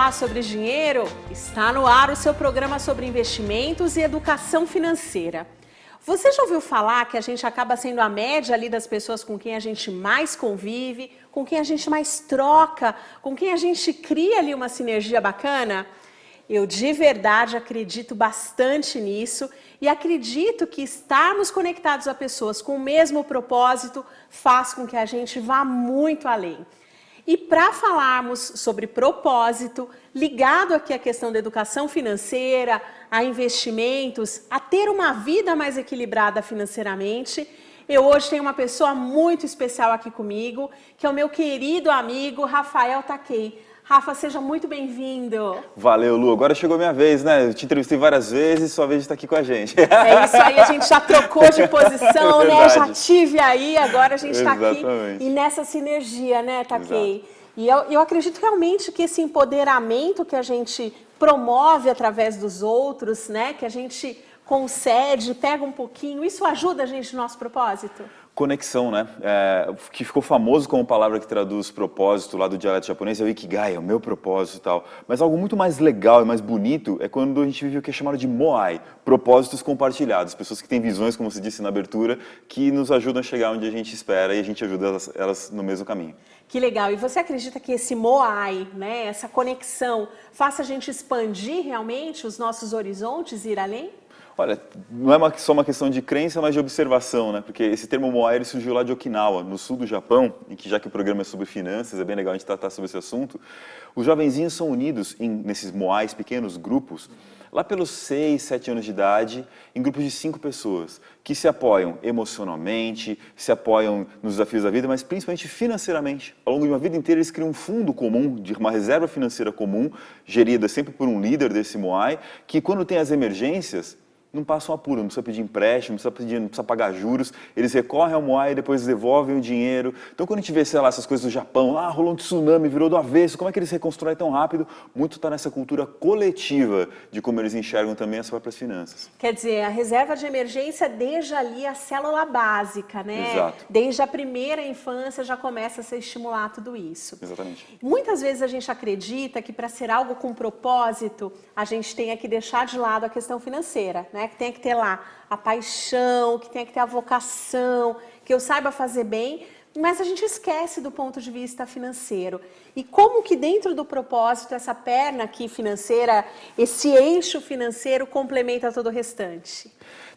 falar sobre dinheiro? Está no ar o seu programa sobre investimentos e educação financeira. Você já ouviu falar que a gente acaba sendo a média ali das pessoas com quem a gente mais convive, com quem a gente mais troca, com quem a gente cria ali uma sinergia bacana? Eu de verdade acredito bastante nisso e acredito que estarmos conectados a pessoas com o mesmo propósito faz com que a gente vá muito além. E para falarmos sobre propósito, ligado aqui à questão da educação financeira, a investimentos, a ter uma vida mais equilibrada financeiramente, eu hoje tenho uma pessoa muito especial aqui comigo, que é o meu querido amigo Rafael Takei. Rafa, seja muito bem-vindo. Valeu, Lu. Agora chegou a minha vez, né? Eu te entrevistei várias vezes, sua vez de estar aqui com a gente. É isso aí, a gente já trocou de posição, né? Já tive aí, agora a gente está aqui e nessa sinergia, né, Takei? Exato. E eu acredito realmente que esse empoderamento que a gente promove através dos outros, né? Que a gente concede, pega um pouquinho, isso ajuda a gente no nosso propósito? Conexão, né? Que ficou famoso como palavra que traduz propósito lá do dialeto japonês, é o Ikigai, é o meu propósito e tal. Mas algo muito mais legal e mais bonito é quando a gente vive o que é chamado de Moai, propósitos compartilhados. Pessoas que têm visões, como você disse na abertura, que nos ajudam a chegar onde a gente espera e a gente ajuda elas no mesmo caminho. Que legal. E você acredita que esse Moai, né, essa conexão, faça a gente expandir realmente os nossos horizontes e ir além? Olha, não é só uma questão de crença, mas de observação, né? Porque esse termo Moai ele surgiu lá de Okinawa, no sul do Japão, e que já que o programa é sobre finanças, é bem legal a gente tratar sobre esse assunto. Os jovenzinhos são unidos nesses Moais, pequenos grupos, lá pelos 6, 7 anos de idade, em grupos de 5 pessoas, que se apoiam emocionalmente, se apoiam nos desafios da vida, mas principalmente financeiramente. Ao longo de uma vida inteira eles criam um fundo comum, de uma reserva financeira comum, gerida sempre por um líder desse Moai, que quando tem as emergências, não passam apuro, não precisa pedir empréstimo, não precisa pagar juros, eles recorrem ao Moai e depois devolvem o dinheiro. Então quando a gente vê, sei lá, essas coisas do Japão, rolou um tsunami, virou do avesso, como é que eles reconstroem tão rápido? Muito está nessa cultura coletiva de como eles enxergam também as próprias finanças. Quer dizer, a reserva de emergência desde ali a célula básica, né? Exato. Desde a primeira infância já começa a se estimular tudo isso. Exatamente. Muitas vezes a gente acredita que para ser algo com propósito, a gente tenha que deixar de lado a questão financeira, né? Que tenha que ter lá a paixão, que tenha que ter a vocação, que eu saiba fazer bem, mas a gente esquece do ponto de vista financeiro. E como que dentro do propósito, essa perna aqui financeira, esse eixo financeiro complementa todo o restante?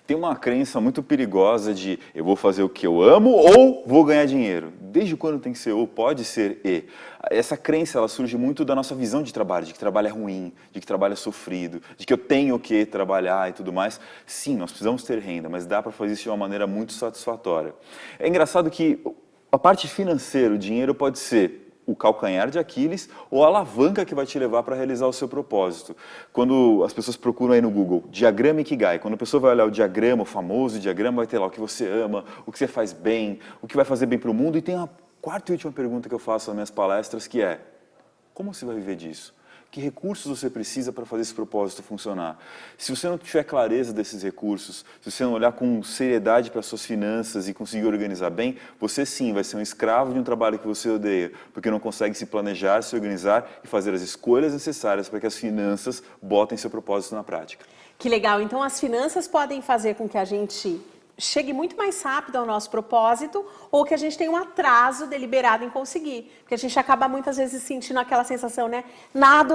Tem uma crença muito perigosa de eu vou fazer o que eu amo ou vou ganhar dinheiro. Desde quando tem que ser ou, pode ser e. Essa crença ela surge muito da nossa visão de trabalho, de que trabalho é ruim, de que trabalho é sofrido, de que eu tenho que trabalhar e tudo mais. Sim, nós precisamos ter renda, mas dá para fazer isso de uma maneira muito satisfatória. É engraçado que a parte financeira, o dinheiro pode ser o calcanhar de Aquiles ou a alavanca que vai te levar para realizar o seu propósito. Quando as pessoas procuram aí no Google, diagrama Ikigai, quando a pessoa vai olhar o diagrama, o famoso diagrama, vai ter lá o que você ama, o que você faz bem, o que vai fazer bem para o mundo, e tem a quarta e última pergunta que eu faço nas minhas palestras, que é, como você vai viver disso? Que recursos você precisa para fazer esse propósito funcionar? Se você não tiver clareza desses recursos, se você não olhar com seriedade para as suas finanças e conseguir organizar bem, você sim vai ser um escravo de um trabalho que você odeia, porque não consegue se planejar, se organizar e fazer as escolhas necessárias para que as finanças botem seu propósito na prática. Que legal! Então as finanças podem fazer com que a gente chegue muito mais rápido ao nosso propósito ou que a gente tenha um atraso deliberado em conseguir. Porque a gente acaba muitas vezes sentindo aquela sensação, né? Nado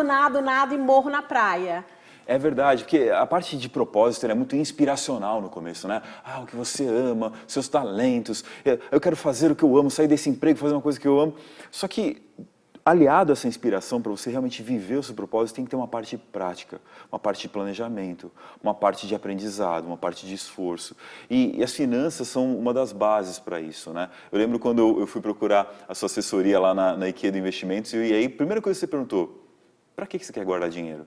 e morro na praia. É verdade, porque a parte de propósito é muito inspiracional no começo, né? O que você ama, seus talentos, eu quero fazer o que eu amo, sair desse emprego, fazer uma coisa que eu amo. Só que aliado a essa inspiração, para você realmente viver o seu propósito, tem que ter uma parte prática, uma parte de planejamento, uma parte de aprendizado, uma parte de esforço. E as finanças são uma das bases para isso, né? Eu lembro quando eu fui procurar a sua assessoria lá na IKEA do Investimentos, e aí a primeira coisa que você perguntou, para que você quer guardar dinheiro?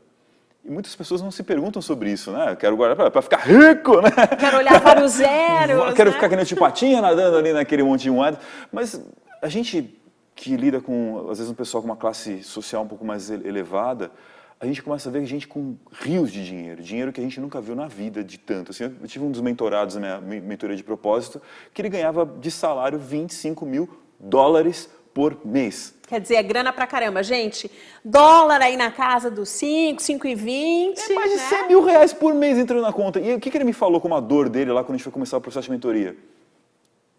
E muitas pessoas não se perguntam sobre isso, né? Eu quero guardar para ficar rico, né? Quero olhar vários zeros, quero né? ficar que nem o tio Patinha nadando ali naquele monte de moedas. Mas a gente que lida com, às vezes, um pessoal com uma classe social um pouco mais elevada, a gente começa a ver gente com rios de dinheiro, dinheiro que a gente nunca viu na vida de tanto. Assim, eu tive um dos mentorados na minha mentoria de propósito, que ele ganhava de salário $25 mil por mês. Quer dizer, é grana pra caramba. Gente, dólar aí na casa dos 5, 5,20. É mais de 100 mil reais por mês entrando na conta. E o que ele me falou como a dor dele lá quando a gente foi começar o processo de mentoria?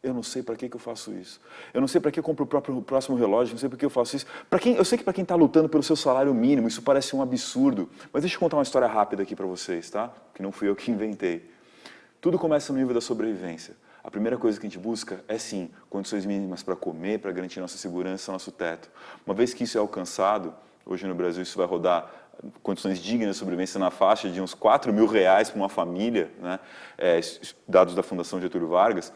Eu não sei para que eu faço isso. Eu não sei para que eu compro o próximo relógio, não sei para que eu faço isso. Eu sei que para quem está lutando pelo seu salário mínimo, isso parece um absurdo. Mas deixa eu contar uma história rápida aqui para vocês, tá? Que não fui eu que inventei. Tudo começa no nível da sobrevivência. A primeira coisa que a gente busca é, sim, condições mínimas para comer, para garantir nossa segurança, nosso teto. Uma vez que isso é alcançado, hoje no Brasil isso vai rodar condições dignas de sobrevivência na faixa de uns 4 mil reais para uma família, né? Dados da Fundação Getúlio Vargas,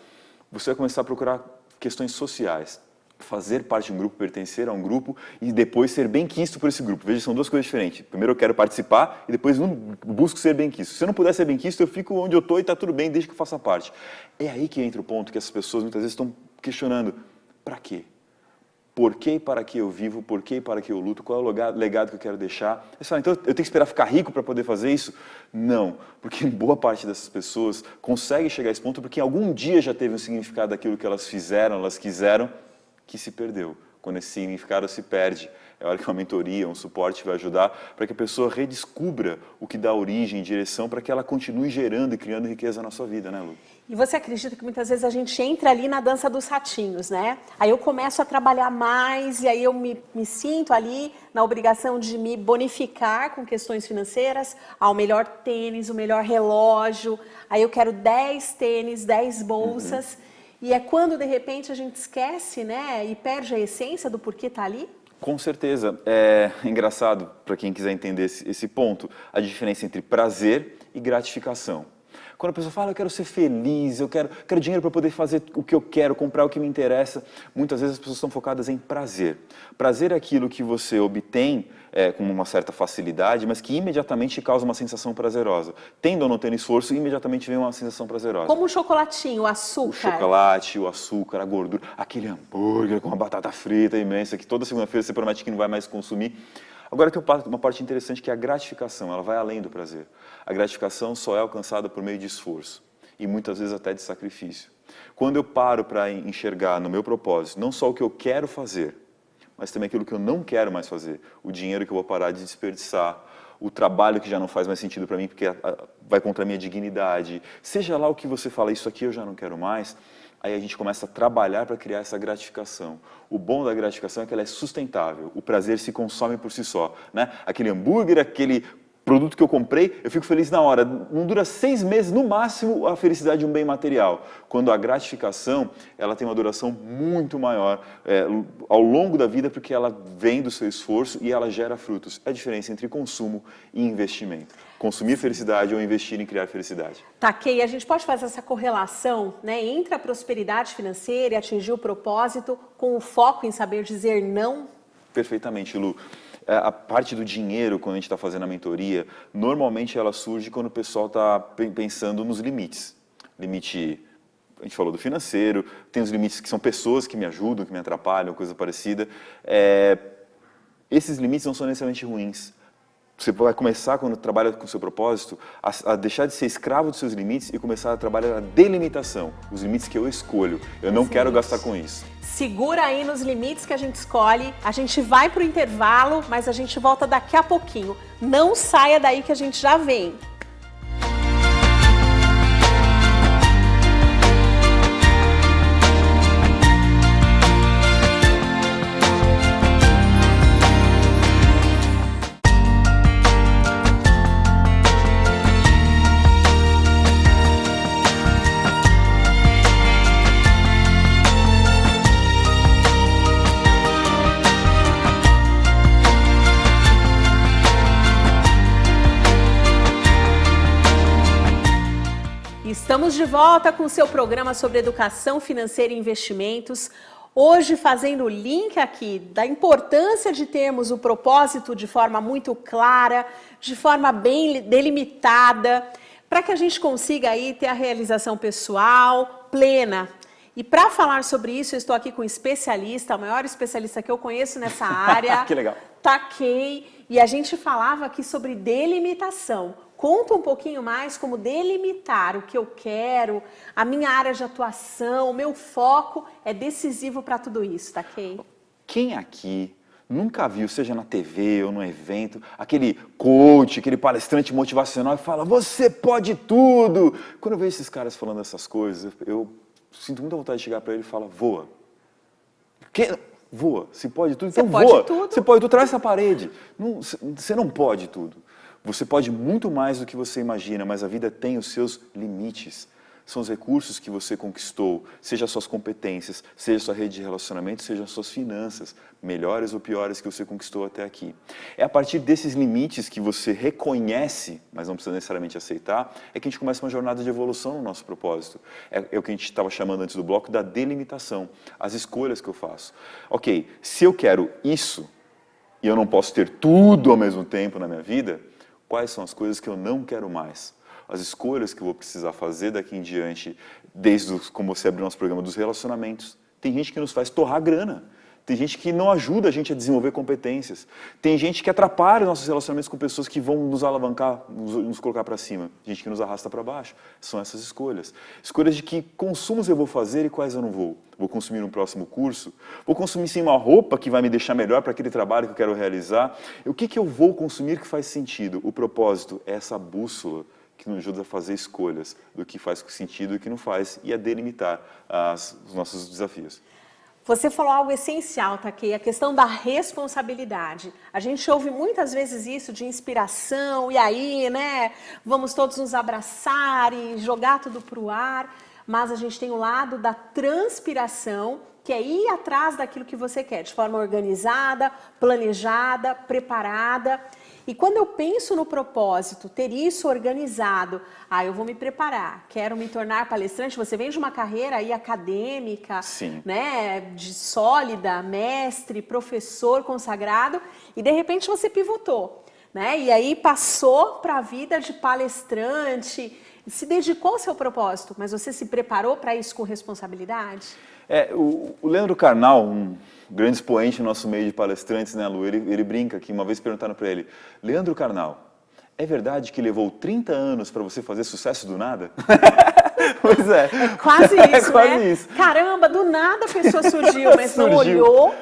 você vai começar a procurar questões sociais. Fazer parte de um grupo, pertencer a um grupo e depois ser bem quisto por esse grupo. Veja, são duas coisas diferentes. Primeiro eu quero participar e depois busco ser bem quisto. Se eu não puder ser bem quisto, eu fico onde eu estou e está tudo bem, desde que eu faça parte. É aí que entra o ponto que essas pessoas muitas vezes estão questionando. Para quê? Por que e para que eu vivo? Por que e para que eu luto? Qual é o legado que eu quero deixar? Eles falam, então eu tenho que esperar ficar rico para poder fazer isso? Não, porque boa parte dessas pessoas consegue chegar a esse ponto porque algum dia já teve um significado daquilo que elas fizeram, elas quiseram, que se perdeu. Quando esse significado se perde, é hora que uma mentoria, um suporte vai ajudar para que a pessoa redescubra o que dá origem e direção para que ela continue gerando e criando riqueza na sua vida, né, Lu? E você acredita que muitas vezes a gente entra ali na dança dos ratinhos, né? Aí eu começo a trabalhar mais e aí eu me sinto ali na obrigação de me bonificar com questões financeiras, o melhor tênis, o melhor relógio, aí eu quero 10 tênis, 10 bolsas. E é quando, de repente, a gente esquece, né, e perde a essência do porquê tá ali? Com certeza. É engraçado, para quem quiser entender esse ponto, a diferença entre prazer e gratificação. Quando a pessoa fala, eu quero ser feliz, eu quero dinheiro para poder fazer o que eu quero, comprar o que me interessa, muitas vezes as pessoas estão focadas em prazer. Prazer é aquilo que você obtém com uma certa facilidade, mas que imediatamente causa uma sensação prazerosa. Tendo ou não tendo esforço, imediatamente vem uma sensação prazerosa. Como o chocolatinho, o açúcar. O chocolate, o açúcar, a gordura, aquele hambúrguer com uma batata frita imensa, que toda segunda-feira você promete que não vai mais consumir. Agora tem uma parte interessante que é a gratificação, ela vai além do prazer. A gratificação só é alcançada por meio de esforço e muitas vezes até de sacrifício. Quando eu paro para enxergar no meu propósito não só o que eu quero fazer, mas também aquilo que eu não quero mais fazer, o dinheiro que eu vou parar de desperdiçar, o trabalho que já não faz mais sentido para mim porque vai contra a minha dignidade, seja lá o que você fala, isso aqui eu já não quero mais, aí a gente começa a trabalhar para criar essa gratificação. O bom da gratificação é que ela é sustentável, o prazer se consome por si só, né? Aquele hambúrguer, aquele produto que eu comprei, eu fico feliz na hora. Não dura 6 meses, no máximo, a felicidade de um bem material. Quando a gratificação, ela tem uma duração muito maior ao longo da vida, porque ela vem do seu esforço e ela gera frutos. É a diferença entre consumo e investimento. Consumir felicidade ou investir em criar felicidade. Tá, Kay, a gente pode fazer essa correlação, né, entre a prosperidade financeira e atingir o propósito com o foco em saber dizer não? Perfeitamente, Lu. A parte do dinheiro, quando a gente está fazendo a mentoria, normalmente ela surge quando o pessoal está pensando nos limites. Limite, a gente falou do financeiro, tem os limites que são pessoas que me ajudam, que me atrapalham, coisa parecida. Esses limites não são necessariamente ruins. Você vai começar, quando trabalha com o seu propósito, a deixar de ser escravo dos seus limites e começar a trabalhar a delimitação, os limites que eu escolho. Eu não quero gastar com isso. Segura aí nos limites que a gente escolhe, a gente vai para o intervalo, mas a gente volta daqui a pouquinho. Não saia daí que a gente já vem. Estamos de volta com o seu programa sobre educação financeira e investimentos. Hoje fazendo o link aqui da importância de termos o propósito de forma muito clara, de forma bem delimitada, para que a gente consiga aí ter a realização pessoal plena. E para falar sobre isso, eu estou aqui com um especialista, o maior especialista que eu conheço nessa área. Que legal. Kay, e a gente falava aqui sobre delimitação. Conta um pouquinho mais como delimitar o que eu quero, a minha área de atuação, o meu foco é decisivo para tudo isso, tá, Kay? Quem aqui nunca viu, seja na TV ou no evento, aquele coach, aquele palestrante motivacional e fala, você pode tudo. Quando eu vejo esses caras falando essas coisas, eu sinto muita vontade de chegar para ele e falar, voa. Voa, se pode tudo, então voa. Você pode tudo, traz essa parede. Você não pode tudo. Você pode muito mais do que você imagina, mas a vida tem os seus limites. São os recursos que você conquistou, seja as suas competências, seja a sua rede de relacionamento, seja as suas finanças, melhores ou piores que você conquistou até aqui. É a partir desses limites que você reconhece, mas não precisa necessariamente aceitar, é que a gente começa uma jornada de evolução no nosso propósito. É o que a gente estava chamando antes do bloco da delimitação, as escolhas que eu faço. Ok, se eu quero isso, e eu não posso ter tudo ao mesmo tempo na minha vida, quais são as coisas que eu não quero mais? As escolhas que eu vou precisar fazer daqui em diante, como você abriu nosso programa, dos relacionamentos. Tem gente que nos faz torrar grana. Tem gente que não ajuda a gente a desenvolver competências. Tem gente que atrapalha os nossos relacionamentos com pessoas que vão nos alavancar, nos colocar para cima. Gente que nos arrasta para baixo. São essas escolhas. Escolhas de que consumos eu vou fazer e quais eu não vou. Vou consumir um próximo curso? Vou consumir sim uma roupa que vai me deixar melhor para aquele trabalho que eu quero realizar? O que eu vou consumir que faz sentido? O propósito é essa bússola que nos ajuda a fazer escolhas do que faz sentido e o que não faz, e a delimitar os nossos desafios. Você falou algo essencial, Takei, a questão da responsabilidade. A gente ouve muitas vezes isso de inspiração, e aí, né, vamos todos nos abraçar e jogar tudo para o ar, mas a gente tem o lado da transpiração, que é ir atrás daquilo que você quer, de forma organizada, planejada, preparada. E quando eu penso no propósito, ter isso organizado, eu vou me preparar, quero me tornar palestrante, você vem de uma carreira aí acadêmica, sim, né, de sólida, mestre, professor consagrado, e de repente você pivotou, né, e aí passou para a vida de palestrante, se dedicou ao seu propósito, mas você se preparou para isso com responsabilidade? O Leandro Carnal, um grande expoente no nosso meio de palestrantes, né, Lu? Ele brinca que uma vez perguntaram para ele, Leandro Carnal, é verdade que levou 30 anos para você fazer sucesso do nada? Pois é. É quase isso, quase né? isso. Caramba, do nada a pessoa surgiu, mas não olhou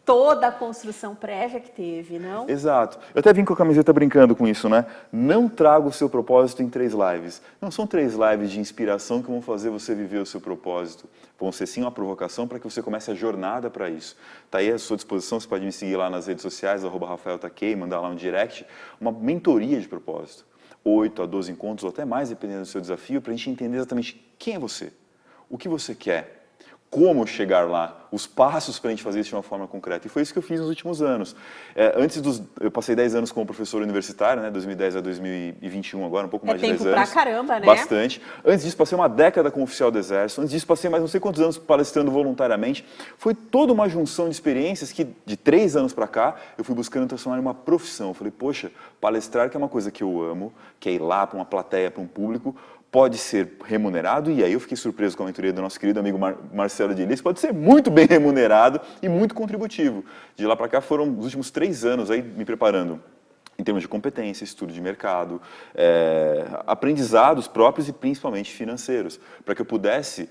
toda a construção prévia que teve, não? Exato. Eu até vim com a camiseta brincando com isso, né? Não traga o seu propósito em 3 lives. Não são 3 lives de inspiração que vão fazer você viver o seu propósito. Vão ser sim uma provocação para que você comece a jornada para isso. Está aí à sua disposição, você pode me seguir lá nas redes sociais, @RafaelTakei, mandar lá um direct, uma mentoria de propósito. 8 a 12 encontros ou até mais, dependendo do seu desafio, para a gente entender exatamente quem é você, o que você quer, como chegar lá, os passos para a gente fazer isso de uma forma concreta. E foi isso que eu fiz nos últimos anos. Eu passei 10 anos como professor universitário, né, 2010 a 2021 agora, um pouco mais de 10 anos. É tempo pra caramba, né? Bastante. Antes disso, passei uma década como oficial do Exército. Antes disso, passei mais não sei quantos anos palestrando voluntariamente. Foi toda uma junção de experiências que, de 3 anos para cá, eu fui buscando transformar em uma profissão. Eu falei, poxa, palestrar que é uma coisa que eu amo, que é ir lá para uma plateia, para um público, pode ser remunerado, e aí eu fiquei surpreso com a mentoria do nosso querido amigo Marcelo de Lis, pode ser muito bem remunerado e muito contributivo. De lá para cá foram os últimos 3 anos aí me preparando em termos de competência, estudo de mercado, aprendizados próprios e principalmente financeiros, para que eu pudesse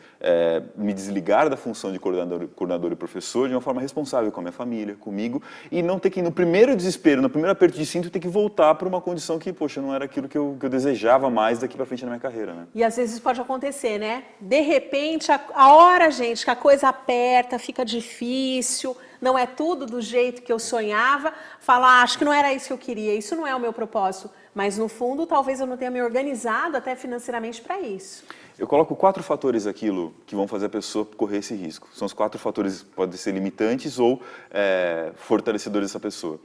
me desligar da função de coordenador e professor de uma forma responsável com a minha família, comigo, e não ter que, no primeiro desespero, no primeiro aperto de cinto, ter que voltar para uma condição que, poxa, não era aquilo que eu desejava mais daqui para frente na minha carreira, né? E às vezes pode acontecer, né? De repente, a hora, gente, que a coisa aperta, fica difícil, não é tudo do jeito que eu sonhava, falar, acho que não era isso que eu queria, isso não é o meu propósito. Mas no fundo, talvez eu não tenha me organizado até financeiramente para isso. Eu coloco 4 fatores aqui, Lu, que vão fazer a pessoa correr esse risco. São os 4 fatores, podem ser limitantes ou fortalecedores dessa pessoa.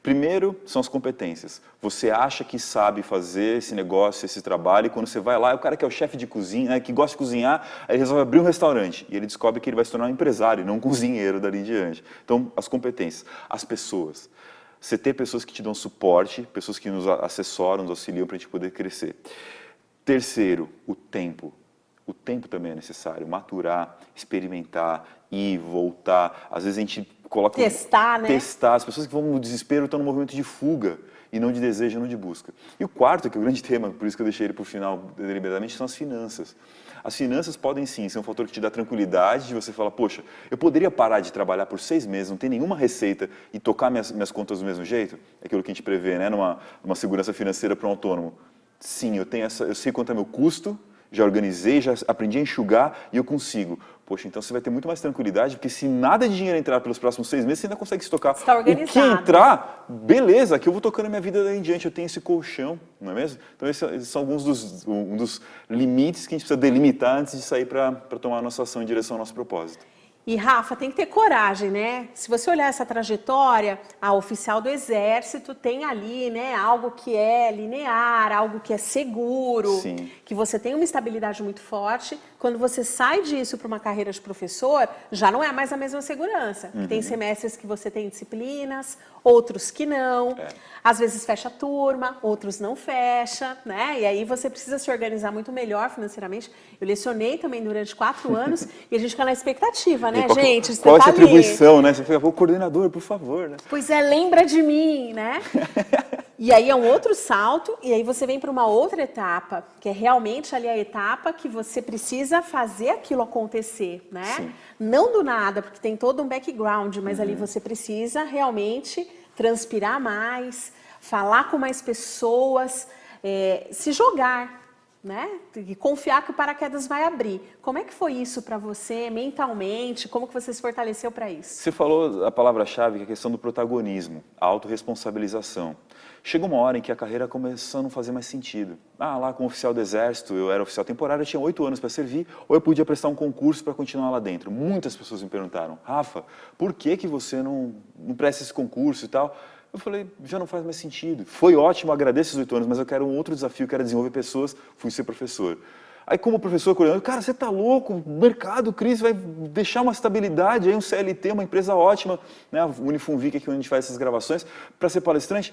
Primeiro, são as competências. Você acha que sabe fazer esse negócio, esse trabalho, e quando você vai lá, o cara que é o chefe de cozinha, né, que gosta de cozinhar, aí ele resolve abrir um restaurante, e ele descobre que ele vai se tornar um empresário, não um cozinheiro dali em diante. Então, as competências. As pessoas. Você ter pessoas que te dão suporte, pessoas que nos assessoram, nos auxiliam para a gente poder crescer. Terceiro, o tempo. O tempo também é necessário, maturar, experimentar, ir, voltar. Às vezes a gente colocam... Testar, né? Testar. As pessoas que vão no desespero estão no movimento de fuga e não de desejo, não de busca. E o quarto, que é o grande tema, por isso que eu deixei ele para o final deliberadamente, são as finanças. As finanças podem sim ser um fator que te dá tranquilidade de você falar, poxa, eu poderia parar de trabalhar por 6 meses, não ter nenhuma receita e tocar minhas contas do mesmo jeito? É aquilo que a gente prevê, né, numa segurança financeira para um autônomo. Sim, eu sei quanto é meu custo, já organizei, já aprendi a enxugar e eu consigo. Poxa, então você vai ter muito mais tranquilidade, porque se nada de dinheiro entrar pelos próximos 6 meses, você ainda consegue estocar. Está organizado. O que entrar, beleza, aqui eu vou tocando a minha vida daí em diante, eu tenho esse colchão, não é mesmo? Então esses são alguns dos limites que a gente precisa delimitar antes de sair para tomar a nossa ação em direção ao nosso propósito. E, Rafa, tem que ter coragem, né? Se você olhar essa trajetória, a oficial do Exército tem ali, né, algo que é linear, algo que é seguro, Sim. que você tem uma estabilidade muito forte. Quando você sai disso para uma carreira de professor, já não é mais a mesma segurança. Tem semestres que você tem disciplinas, outros que não. Às vezes fecha a turma, outros não fecha, né? E aí você precisa se organizar muito melhor financeiramente. Eu lecionei também durante 4 anos e a gente fica na expectativa, né, gente? Qual é tá essa ali. atribuição, né? Você fica, o coordenador, por favor, né? Pois é, lembra de mim, né? E aí é um outro salto, e aí você vem para uma outra etapa, que é realmente ali a etapa que você precisa fazer aquilo acontecer, né? Sim. Não do nada, porque tem todo um background, mas ali você precisa realmente transpirar mais, falar com mais pessoas, se jogar, né? E confiar que o paraquedas vai abrir. Como é que foi isso para você mentalmente? Como que você se fortaleceu para isso? Você falou a palavra-chave, que é a questão do protagonismo, a autorresponsabilização. Chega uma hora em que a carreira começou a não fazer mais sentido. Lá como oficial do Exército, eu era oficial temporário, eu tinha 8 anos para servir, ou eu podia prestar um concurso para continuar lá dentro. Muitas pessoas me perguntaram, Rafa, por que você não presta esse concurso e tal? Eu falei, já não faz mais sentido. Foi ótimo, agradeço esses 8 anos, mas eu quero um outro desafio, quero desenvolver pessoas, fui ser professor. Aí como professor coordenador, cara, você tá louco, o mercado, crise, vai deixar uma estabilidade, aí um CLT, uma empresa ótima, né, a Unifunvic, que é onde a gente faz essas gravações, para ser palestrante.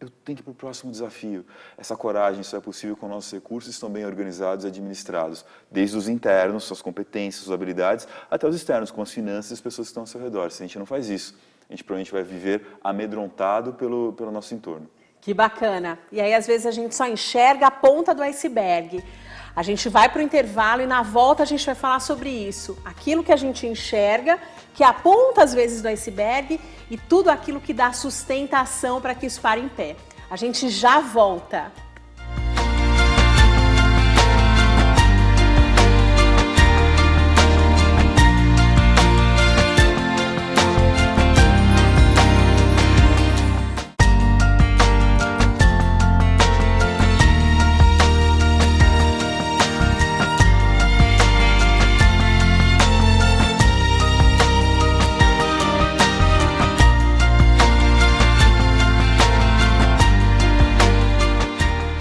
Eu tenho que ir para o próximo desafio. Essa coragem só é possível quando nossos recursos estão bem organizados e administrados, desde os internos, suas competências, suas habilidades, até os externos, com as finanças e as pessoas que estão ao seu redor. Se a gente não faz isso, a gente provavelmente vai viver amedrontado pelo nosso entorno. Que bacana. E aí, às vezes, a gente só enxerga a ponta do iceberg. A gente vai para o intervalo e na volta a gente vai falar sobre isso. Aquilo que a gente enxerga, que é a ponta, às vezes, do iceberg e tudo aquilo que dá sustentação para que isso pare em pé. A gente já volta.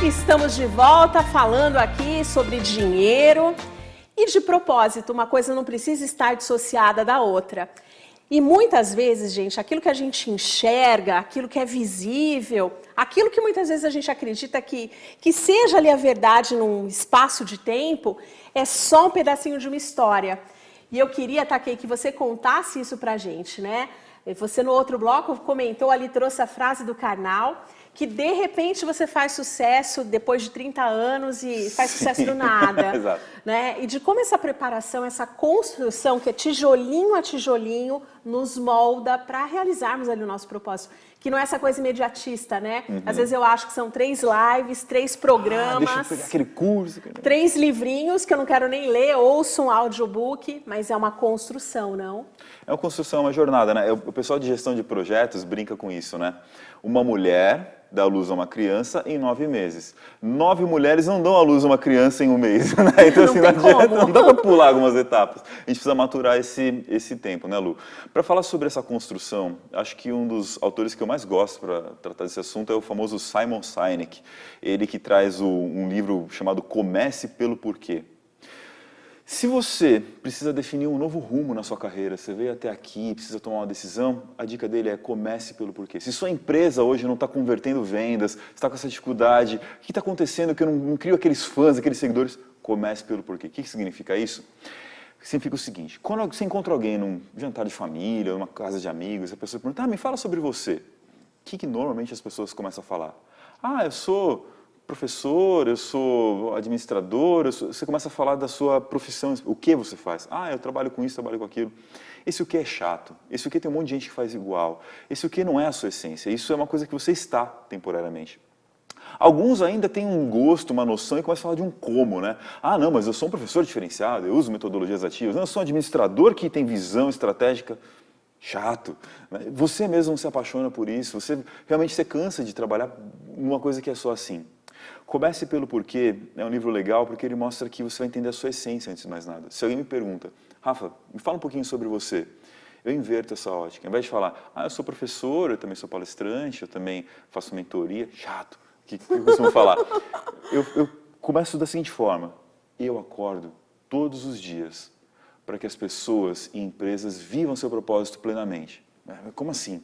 Estamos de volta falando aqui sobre dinheiro e de propósito, uma coisa não precisa estar dissociada da outra. E muitas vezes, gente, aquilo que a gente enxerga, aquilo que é visível, aquilo que muitas vezes a gente acredita que seja ali a verdade num espaço de tempo, é só um pedacinho de uma história. E eu queria, Takei, que você contasse isso pra gente, né? Você no outro bloco comentou ali, trouxe a frase do Karnal, que de repente você faz sucesso depois de 30 anos e faz sucesso do nada. Exato. Né? E de como essa preparação, essa construção, que é tijolinho a tijolinho, nos molda para realizarmos ali o nosso propósito. Que não é essa coisa imediatista, né? Às vezes eu acho que são 3 lives, 3 programas, deixa eu pegar aquele curso. 3 livrinhos que eu não quero nem ler, ouço um audiobook, mas é uma construção, não? É uma construção, é uma jornada, né? O pessoal de gestão de projetos brinca com isso, né? Uma mulher dá à luz a uma criança em 9 meses. 9 mulheres não dão à luz a uma criança em 1 mês, né? Então, assim, não dá para pular algumas etapas. A gente precisa maturar esse tempo, né, Lu? Para falar sobre essa construção, acho que um dos autores que eu mais gosto para tratar desse assunto é o famoso Simon Sinek. Ele que traz um livro chamado Comece pelo Porquê. Se você precisa definir um novo rumo na sua carreira, você veio até aqui, precisa tomar uma decisão, a dica dele é comece pelo porquê. Se sua empresa hoje não está convertendo vendas, está com essa dificuldade, o que está acontecendo que eu não crio aqueles fãs, aqueles seguidores? Comece pelo porquê. O que significa isso? significa o seguinte: quando você encontra alguém num jantar de família, numa casa de amigos, a pessoa pergunta, me fala sobre você. O que normalmente as pessoas começam a falar? Eu sou professor, eu sou administrador, você começa a falar da sua profissão, o que você faz. Eu trabalho com isso, trabalho com aquilo. Esse o que é chato, esse o que tem um monte de gente que faz igual, esse o que não é a sua essência, isso é uma coisa que você está temporariamente. Alguns ainda têm um gosto, uma noção e começam a falar de um como, né? Não, mas eu sou um professor diferenciado, eu uso metodologias ativas, eu sou um administrador que tem visão estratégica. Chato. Você mesmo não se apaixona por isso, realmente você cansa de trabalhar numa coisa que é só assim. Comece pelo porquê, é um livro legal porque ele mostra que você vai entender a sua essência antes de mais nada. Se alguém me pergunta, Rafa, me fala um pouquinho sobre você, eu inverto essa ótica. Ao invés de falar, eu sou professor, eu também sou palestrante, eu também faço mentoria, chato. O que eu costumo falar? Eu começo da seguinte forma, eu acordo todos os dias para que as pessoas e empresas vivam seu propósito plenamente. Como assim?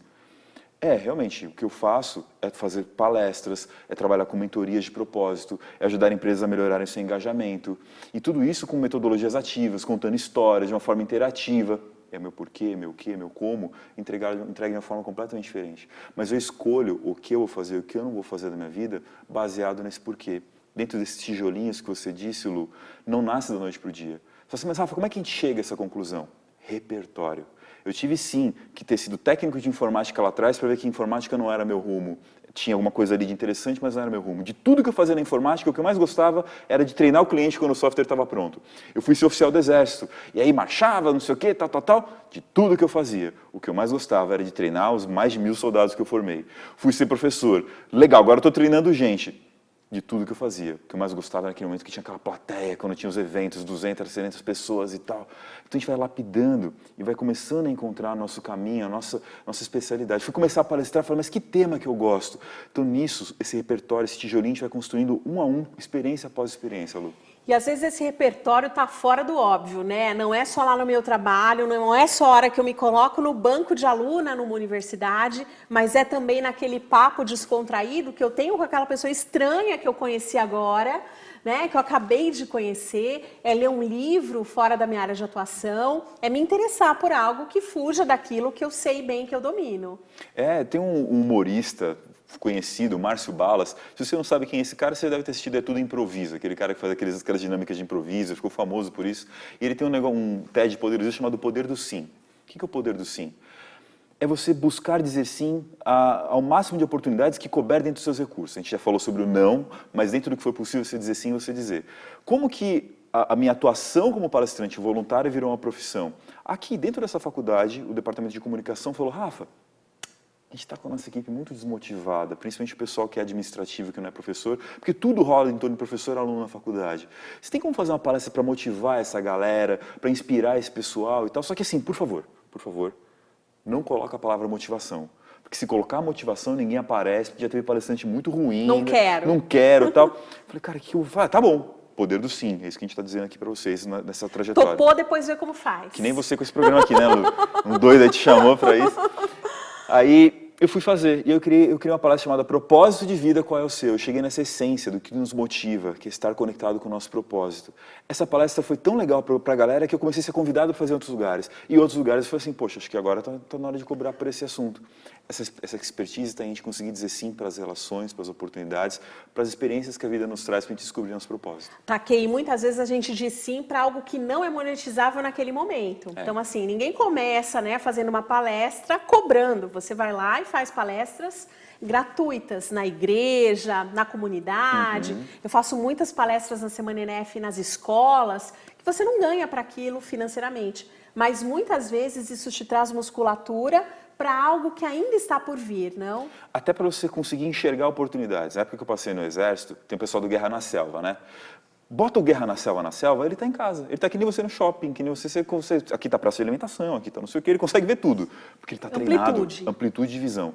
Realmente, o que eu faço é fazer palestras, é trabalhar com mentorias de propósito, é ajudar empresas a melhorarem seu engajamento. E tudo isso com metodologias ativas, contando histórias de uma forma interativa. É meu porquê, meu quê, meu como, entregue de uma forma completamente diferente. Mas eu escolho o que eu vou fazer, o que eu não vou fazer na minha vida, baseado nesse porquê. Dentro desses tijolinhos que você disse, Lu, não nasce da noite para o dia. Você fala assim, mas Rafa, como é que a gente chega a essa conclusão? Repertório. Eu tive sim que ter sido técnico de informática lá atrás para ver que informática não era meu rumo. Tinha alguma coisa ali de interessante, mas não era meu rumo. De tudo que eu fazia na informática, o que eu mais gostava era de treinar o cliente quando o software estava pronto. Eu fui ser oficial do exército, e aí marchava, não sei o quê, tal. De tudo que eu fazia, o que eu mais gostava era de treinar os mais de 1000 soldados que eu formei. Fui ser professor. Legal, agora eu estou treinando gente. De tudo que eu fazia. O que eu mais gostava era naquele momento que tinha aquela plateia, quando tinha os eventos, 200, 300 pessoas e tal. Então a gente vai lapidando e vai começando a encontrar nosso caminho, a nossa especialidade. Fui começar a palestrar e falar, mas que tema que eu gosto? Então nisso, esse repertório, esse tijolinho, a gente vai construindo um a um, experiência após experiência, Lu. E às vezes esse repertório está fora do óbvio, né? Não é só lá no meu trabalho, não é só a hora que eu me coloco no banco de aluna numa universidade, mas é também naquele papo descontraído que eu tenho com aquela pessoa estranha que eu conheci agora, né? Que eu acabei de conhecer, é ler um livro fora da minha área de atuação, é me interessar por algo que fuja daquilo que eu sei bem que eu domino. Tem um humorista conhecido, Márcio Balas. Se você não sabe quem é esse cara, você deve ter assistido É Tudo Improviso, aquele cara que faz aquelas dinâmicas de improviso, ficou famoso por isso. E ele tem um TED poderoso chamado Poder do Sim. O que é o Poder do Sim? É você buscar dizer sim ao máximo de oportunidades que couber dentro dos seus recursos. A gente já falou sobre o não, mas dentro do que for possível você dizer sim, você dizer. Como que a minha atuação como palestrante voluntário virou uma profissão? Aqui, dentro dessa faculdade, o departamento de comunicação falou, Rafa, a gente está com a nossa equipe muito desmotivada, principalmente o pessoal que é administrativo, que não é professor, porque tudo rola em torno de professor e aluno na faculdade. Você tem como fazer uma palestra para motivar essa galera, para inspirar esse pessoal e tal? Só que assim, por favor, não coloca a palavra motivação. Porque se colocar motivação, ninguém aparece, porque já teve palestrante muito ruim. Não quero e tal. Falei, cara, que eu vou... Tá bom. Poder do sim, é isso que a gente está dizendo aqui para vocês nessa trajetória. Topou, depois vê como faz. Que nem você com esse programa aqui, né, Lu? Um doido aí te chamou para isso. Aí eu fui fazer, e eu criei uma palestra chamada Propósito de Vida, Qual é o Seu? Eu cheguei nessa essência do que nos motiva, que é estar conectado com o nosso propósito. Essa palestra foi tão legal para a galera que eu comecei a ser convidado para fazer em outros lugares. E em outros lugares eu falei assim, poxa, acho que agora está na hora de cobrar por esse assunto. Essa expertise está em a gente conseguir dizer sim para as relações, para as oportunidades, para as experiências que a vida nos traz para a gente descobrir nosso propósito. Taquei, muitas vezes a gente diz sim para algo que não é monetizável naquele momento. Então, assim, ninguém começa, né, fazendo uma palestra cobrando. Você vai lá e faz palestras gratuitas na igreja, na comunidade. Eu faço muitas palestras na Semana NF nas escolas, que você não ganha para aquilo financeiramente. Mas muitas vezes isso te traz musculatura para algo que ainda está por vir, não? Até para você conseguir enxergar oportunidades. Na época que eu passei no Exército, tem o pessoal do Guerra na Selva, né? Bota o Guerra na Selva, ele está em casa. Ele está que nem você no shopping, que nem você aqui está a praça de alimentação, aqui está não sei o que, ele consegue ver tudo. Porque ele está treinado, amplitude de visão.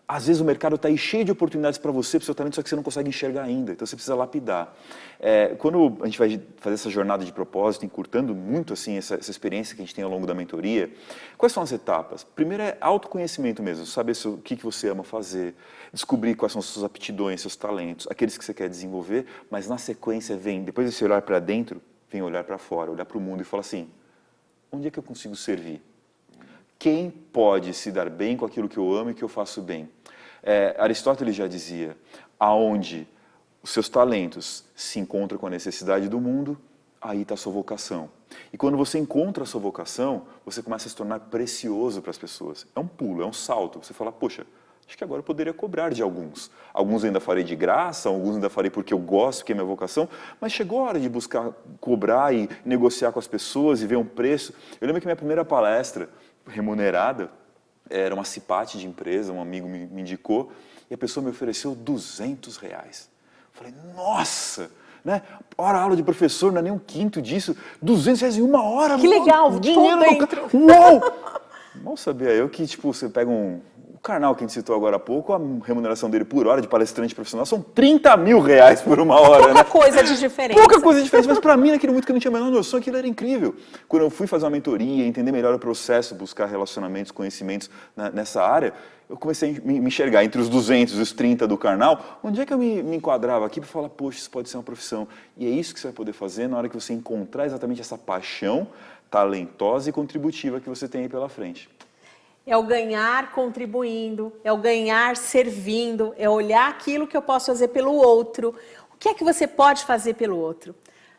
Às vezes o mercado está aí cheio de oportunidades para você, para o seu talento, só que você não consegue enxergar ainda. Então você precisa lapidar. Quando a gente vai fazer essa jornada de propósito, encurtando muito assim essa experiência que a gente tem ao longo da mentoria, quais são as etapas? Primeiro é autoconhecimento mesmo, saber o que você ama fazer, descobrir quais são as suas aptidões, seus talentos, aqueles que você quer desenvolver, mas na sequência vem, depois de você olhar para dentro, vem olhar para fora, olhar para o mundo e falar assim, onde é que eu consigo servir? Quem pode se dar bem com aquilo que eu amo e que eu faço bem? Aristóteles já dizia, aonde os seus talentos se encontram com a necessidade do mundo, aí está a sua vocação. E quando você encontra a sua vocação, você começa a se tornar precioso para as pessoas. É um pulo, é um salto. Você fala, poxa, acho que agora eu poderia cobrar de alguns. Alguns eu ainda farei de graça, alguns ainda farei porque eu gosto, porque é minha vocação, mas chegou a hora de buscar cobrar e negociar com as pessoas e ver um preço. Eu lembro que minha primeira palestra remunerada era uma cipate de empresa, um amigo me indicou, e a pessoa me ofereceu R$200. Falei, nossa, né? Hora aula de professor, não é nem um quinto disso, R$200 em uma hora. Que legal, dinheiro dentro. Uou! Mal sabia eu que, tipo, você pega o Karnal que a gente citou agora há pouco, a remuneração dele por hora de palestrante profissional são R$30 mil por uma hora, Pouca coisa de diferença. Pouca coisa de diferença, mas para mim, naquele momento que eu não tinha a menor noção, aquilo era incrível. Quando eu fui fazer uma mentoria, entender melhor o processo, buscar relacionamentos, conhecimentos nessa área, eu comecei a me enxergar entre os 200 e os 30 do Karnal, onde é que eu me enquadrava aqui para falar, poxa, isso pode ser uma profissão. E é isso que você vai poder fazer na hora que você encontrar exatamente essa paixão talentosa e contributiva que você tem aí pela frente. É o ganhar contribuindo, é o ganhar servindo, é olhar aquilo que eu posso fazer pelo outro. O que é que você pode fazer pelo outro?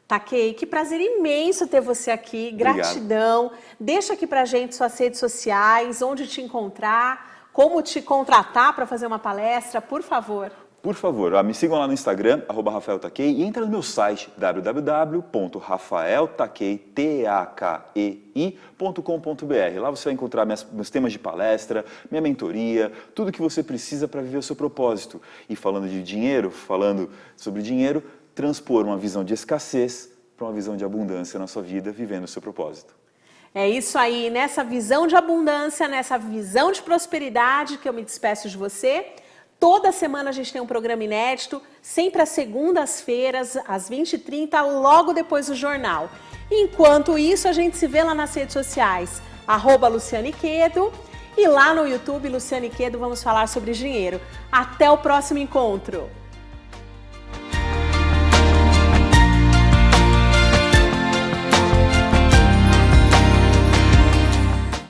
Takei, que prazer imenso ter você aqui, gratidão. Obrigado. Deixa aqui pra gente suas redes sociais, onde te encontrar, como te contratar para fazer uma palestra, por favor. Por favor, me sigam lá no Instagram, @RafaelTakei, e entra no meu site, www.rafaeltakei.com.br. Lá você vai encontrar meus temas de palestra, minha mentoria, tudo que você precisa para viver o seu propósito. E falando de dinheiro, falando sobre dinheiro, transpor uma visão de escassez para uma visão de abundância na sua vida, vivendo o seu propósito. É isso aí, nessa visão de abundância, nessa visão de prosperidade que eu me despeço de você. Toda semana a gente tem um programa inédito, sempre às segundas-feiras, às 20h30, logo depois do jornal. Enquanto isso, a gente se vê lá nas redes sociais, @Luciane Quedo, e lá no YouTube, Luciane Quedo, vamos falar sobre dinheiro. Até o próximo encontro!